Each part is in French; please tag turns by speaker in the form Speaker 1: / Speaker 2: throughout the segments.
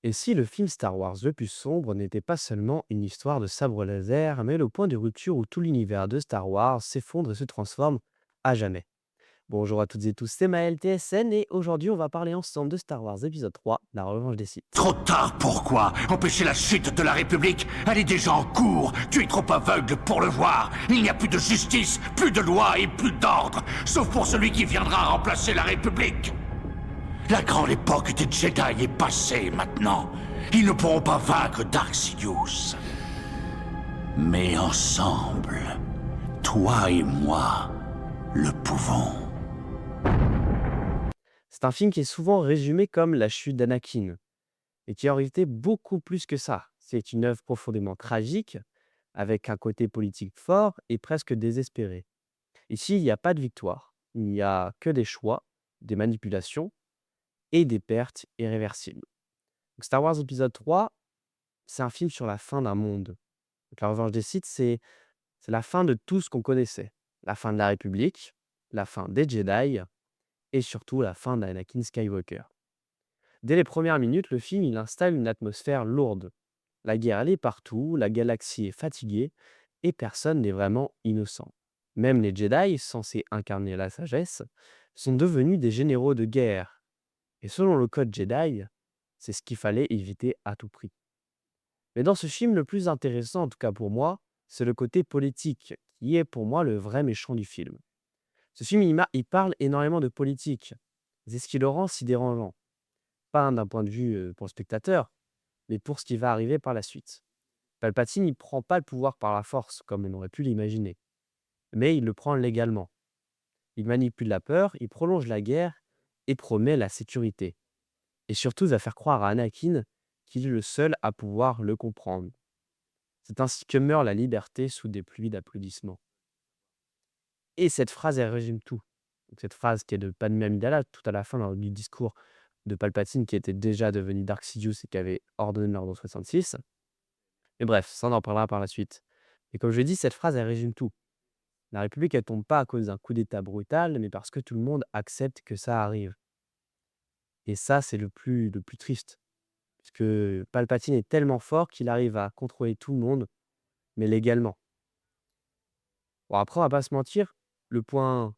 Speaker 1: Et si le film Star Wars le plus sombre n'était pas seulement une histoire de sabre laser, mais le point de rupture où tout l'univers de Star Wars s'effondre et se transforme à jamais. Bonjour à toutes et tous, c'est Maël TSN et aujourd'hui on va parler ensemble de Star Wars épisode 3, la revanche des Sith.
Speaker 2: Trop tard, pourquoi? Empêcher la chute de la République? Elle est déjà en cours. Tu es trop aveugle pour le voir. Il n'y a plus de justice, plus de loi et plus d'ordre. Sauf pour celui qui viendra remplacer la République. La grande époque des Jedi est passée maintenant. Ils ne pourront pas vaincre Dark Sidious. Mais ensemble, toi et moi, le pouvons.
Speaker 1: C'est un film qui est souvent résumé comme la chute d'Anakin, et qui est en réalité beaucoup plus que ça. C'est une œuvre profondément tragique, avec un côté politique fort et presque désespéré. Ici, il n'y a pas de victoire, il n'y a que des choix, des manipulations et des pertes irréversibles. Donc, Star Wars épisode 3, c'est un film sur la fin d'un monde. Donc, la revanche des Sith, c'est la fin de tout ce qu'on connaissait. La fin de la République, la fin des Jedi et surtout la fin d'Anakin Skywalker. Dès les premières minutes, le film il installe une atmosphère lourde. La guerre elle est partout, la galaxie est fatiguée et personne n'est vraiment innocent. Même les Jedi, censés incarner la sagesse, sont devenus des généraux de guerre. Et selon le code Jedi, c'est ce qu'il fallait éviter à tout prix. Mais dans ce film, le plus intéressant, en tout cas pour moi, c'est le côté politique, qui est pour moi le vrai méchant du film. Ce film, il parle énormément de politique. C'est ce qui le rend si dérangeant. Pas d'un point de vue pour le spectateur, mais pour ce qui va arriver par la suite. Palpatine, il prend pas le pouvoir par la force, comme on aurait pu l'imaginer, mais il le prend légalement. Il manipule la peur, il prolonge la guerre et promet la sécurité. Et surtout, il va faire croire à Anakin qu'il est le seul à pouvoir le comprendre. C'est ainsi que meurt la liberté sous des pluies d'applaudissements. Et cette phrase, elle résume tout. Donc cette phrase qui est de Padmé Amidala, tout à la fin du discours de Palpatine, qui était déjà devenu Dark Sidious et qui avait ordonné l'ordre 66. Mais bref, ça on en parlera par la suite. Et comme je l'ai dit, cette phrase, elle résume tout. La République, elle tombe pas à cause d'un coup d'État brutal, mais parce que tout le monde accepte que ça arrive. Et ça, c'est le plus triste. Puisque Palpatine est tellement fort qu'il arrive à contrôler tout le monde, mais légalement. Bon, après, on va pas se mentir, le point,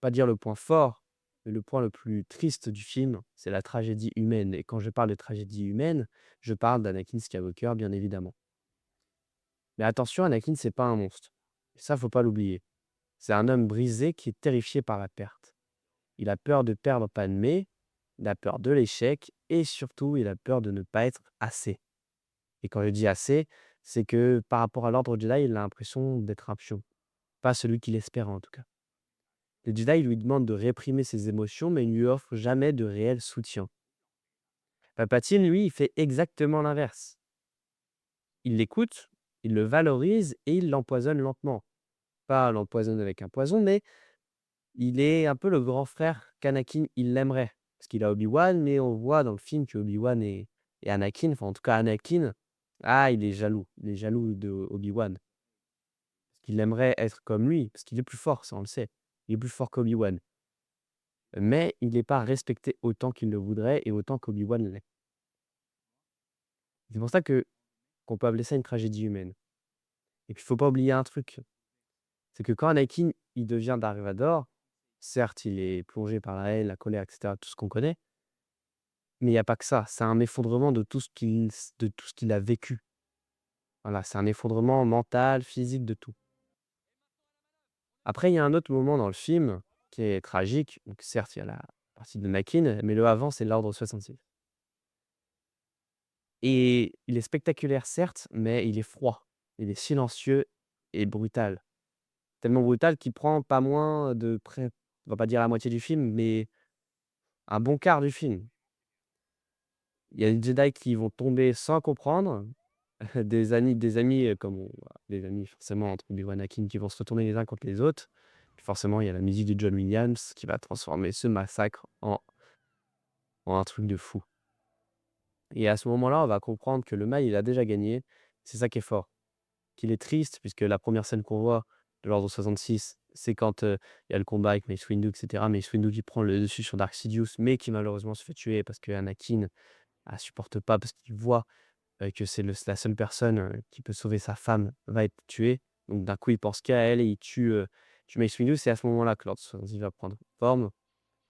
Speaker 1: pas dire le point fort, mais le point le plus triste du film, c'est la tragédie humaine. Et quand je parle de tragédie humaine, je parle d'Anakin Skywalker, bien évidemment. Mais attention, Anakin, c'est pas un monstre. Et ça, faut pas l'oublier. C'est un homme brisé qui est terrifié par la perte. Il a peur de perdre Padmé, il a peur de l'échec, et surtout, il a peur de ne pas être assez. Et quand je dis assez, c'est que par rapport à l'ordre Jedi, il a l'impression d'être un pion. Pas celui qu'il espère en tout cas. Les Jedi lui demandent de réprimer ses émotions, mais ne lui offrent jamais de réel soutien. Palpatine, lui, il fait exactement l'inverse. Il l'écoute, il le valorise et il l'empoisonne lentement. Pas l'empoisonne avec un poison, mais il est un peu le grand frère qu'Anakin, il l'aimerait. Parce qu'il a Obi-Wan, mais on voit dans le film que Obi-Wan et Anakin, enfin en tout cas Anakin, il est jaloux. Il est jaloux de Obi-Wan. Parce qu'il aimerait être comme lui, parce qu'il est plus fort, ça on le sait. Il est plus fort qu'Obi-Wan. Mais il n'est pas respecté autant qu'il le voudrait et autant qu'Obi-Wan l'est. C'est pour ça qu'on peut appeler ça une tragédie humaine. Et puis il faut pas oublier un truc, c'est que quand Anakin il devient Dark Vador, certes il est plongé par la haine, la colère, et cetera, tout ce qu'on connaît, mais il y a pas que ça. C'est un effondrement de tout ce qu'il a vécu. Voilà, c'est un effondrement mental, physique, de tout. Après, il y a un autre moment dans le film qui est tragique. Donc certes, il y a la partie de Anakin, mais le avant, c'est l'Ordre 66. Et il est spectaculaire, certes, mais il est froid. Il est silencieux et brutal. Tellement brutal qu'il prend pas moins de près, on va pas dire la moitié du film, mais un bon quart du film. Il y a des Jedi qui vont tomber sans comprendre, des amis, des amis forcément entre Obi-Wan et Anakin qui vont se retourner les uns contre les autres. Puis forcément, il y a la musique de John Williams qui va transformer ce massacre en un truc de fou. Et à ce moment-là, on va comprendre que le mal, il a déjà gagné. C'est ça qui est fort. Qu'il est triste, puisque la première scène qu'on voit de l'Ordre 66, c'est quand il y a le combat avec Mace Windu, etc. Mace Windu qui prend le dessus sur Dark Sidious, mais qui malheureusement se fait tuer parce que Anakin elle supporte pas parce qu'il voit que c'est la seule personne qui peut sauver sa femme va être tuée. Donc d'un coup, il pense qu'à elle et il tue Mace Windu. C'est à ce moment-là que Lord Swansea va prendre forme.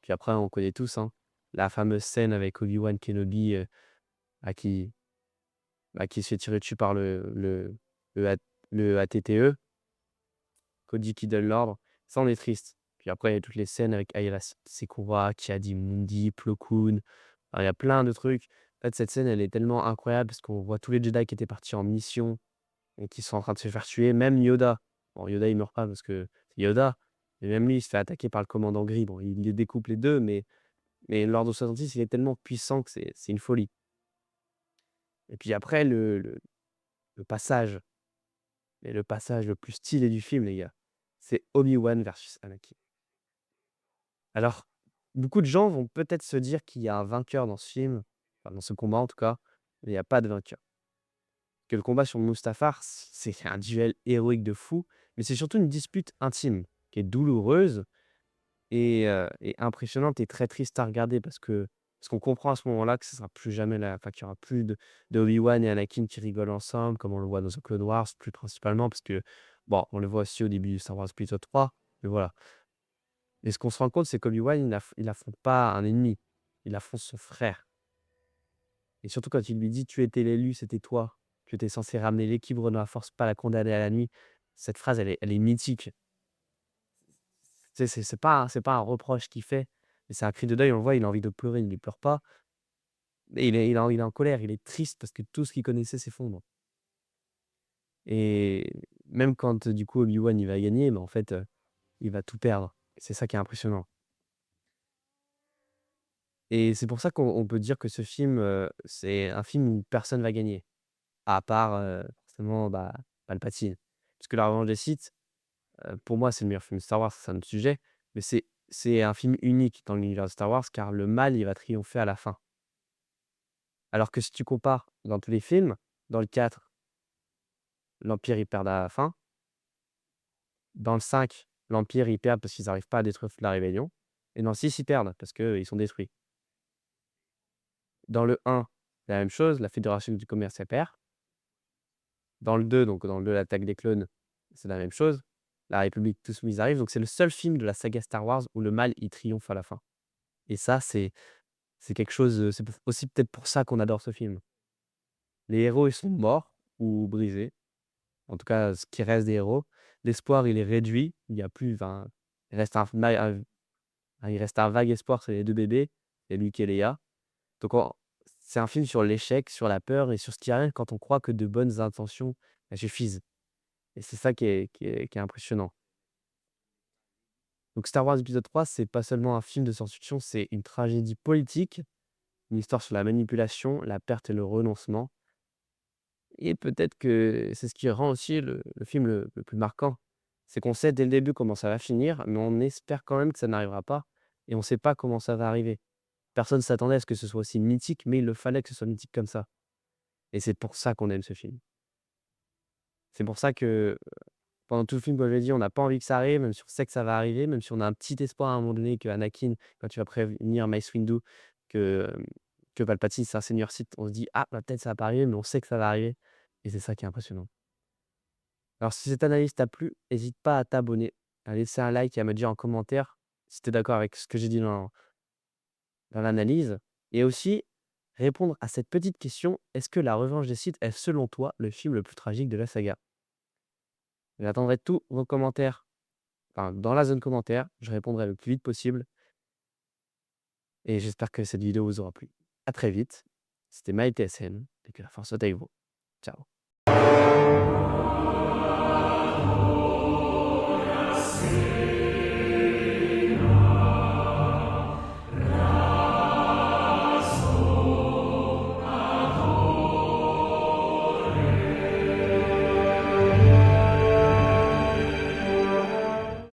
Speaker 1: Puis après, on connaît tous hein, la fameuse scène avec Obi-Wan Kenobi à qui, qui se fait tirer dessus par le, A- le ATTE, Cody qui donne l'ordre. Ça, on est triste. Puis après, il y a toutes les scènes avec Ayla Secura, Ki-Adi Mundi, Plo Koon. Alors, il y a plein de trucs. En fait, cette scène, elle est tellement incroyable parce qu'on voit tous les Jedi qui étaient partis en mission et qui sont en train de se faire tuer. Même Yoda. Bon, Yoda, il meurt pas parce que c'est Yoda. Mais même lui, il se fait attaquer par le commandant gris. Bon, il les découpe les deux, mais l'ordre 66, il est tellement puissant que c'est une folie. Et puis après, le passage, et le passage le plus stylé du film, les gars, c'est Obi-Wan versus Anakin. Alors, beaucoup de gens vont peut-être se dire qu'il y a un vainqueur dans ce film, enfin dans ce combat en tout cas, mais il n'y a pas de vainqueur. Que le combat sur Mustafar, c'est un duel héroïque de fou, mais c'est surtout une dispute intime, qui est douloureuse et impressionnante et très triste à regarder parce qu'on comprend à ce moment-là que ce sera plus jamais enfin, qu'il y aura plus de Obi-Wan et Anakin qui rigolent ensemble, comme on le voit dans The Clone Wars, plus principalement, parce que, bon, on le voit aussi au début de Star Wars épisode 3, mais voilà. Et ce qu'on se rend compte, c'est qu'Obi-Wan, il affronte pas un ennemi, il affronte son frère. Et surtout quand il lui dit: «Tu étais l'élu, c'était toi. Tu étais censé ramener l'équilibre dans la force, pas la condamner à la nuit». Cette phrase, elle est mythique. Tu sais, c'est pas un reproche qu'il fait, mais c'est un cri de deuil. On le voit, il a envie de pleurer, il ne pleure pas. Mais il est en colère, il est triste parce que tout ce qu'il connaissait s'effondre. Et même quand, du coup, Obi-Wan, il va gagner, mais en fait, il va tout perdre. C'est ça qui est impressionnant. Et c'est pour ça qu'on peut dire que ce film, c'est un film où personne va gagner, à part, forcément, bah, Palpatine. Parce que La Revanche des Sith, pour moi, c'est le meilleur film de Star Wars, c'est un autre sujet, mais c'est un film unique dans l'univers de Star Wars, car le mal, il va triompher à la fin. Alors que si tu compares dans tous les films, dans le 4, l'Empire, il perd à la fin. Dans le 5, l'Empire, il perd parce qu'ils n'arrivent pas à détruire toute la rébellion. Et dans le 6, ils perdent parce qu'ils sont détruits. Dans le 1, la même chose, la Fédération du commerce, elle perd. Dans le 2, donc dans le 2, l'attaque des clones, c'est la même chose. La République, tous ils arrivent. Donc c'est le seul film de la saga Star Wars où le mal, il triomphe à la fin. Et ça, c'est quelque chose, c'est aussi peut-être pour ça qu'on adore ce film. Les héros, ils sont morts ou brisés. En tout cas, ce qui reste des héros. L'espoir, il est réduit. Il y a plus, enfin, il reste il reste un vague espoir, c'est les 2 bébés, c'est Luke et Leia. Donc c'est un film sur l'échec, sur la peur et sur ce qui arrive quand on croit que de bonnes intentions, elles suffisent. Et c'est ça qui est impressionnant. Donc Star Wars épisode 3, c'est pas seulement un film de science-fiction, c'est une tragédie politique, une histoire sur la manipulation, la perte et le renoncement. Et peut-être que c'est ce qui rend aussi le film le plus marquant. C'est qu'on sait dès le début comment ça va finir, mais on espère quand même que ça n'arrivera pas et on ne sait pas comment ça va arriver. Personne s'attendait à ce que ce soit aussi mythique, mais il le fallait que ce soit mythique comme ça. Et c'est pour ça qu'on aime ce film. C'est pour ça que pendant tout le film, comme je l'ai dit, on n'a pas envie que ça arrive, même si on sait que ça va arriver, même si on a un petit espoir à un moment donné que Anakin, quand tu vas prévenir Mace Windu que, que Palpatine c'est un seigneur Sith, on se dit: «Ah, bah, peut-être ça va pas arriver», mais on sait que ça va arriver et c'est ça qui est impressionnant. Alors si cette analyse t'a plu, n'hésite pas à t'abonner, à laisser un like et à me dire en commentaire si tu es d'accord avec ce que j'ai dit dans l'analyse et aussi répondre à cette petite question: est-ce que La Revanche des Sith est, selon toi, le film le plus tragique de la saga? J'attendrai tous vos commentaires, enfin, dans la zone commentaire, je répondrai le plus vite possible et j'espère que cette vidéo vous aura plu. À très vite, c'était MyTSN et que la force soit avec vous. Ciao.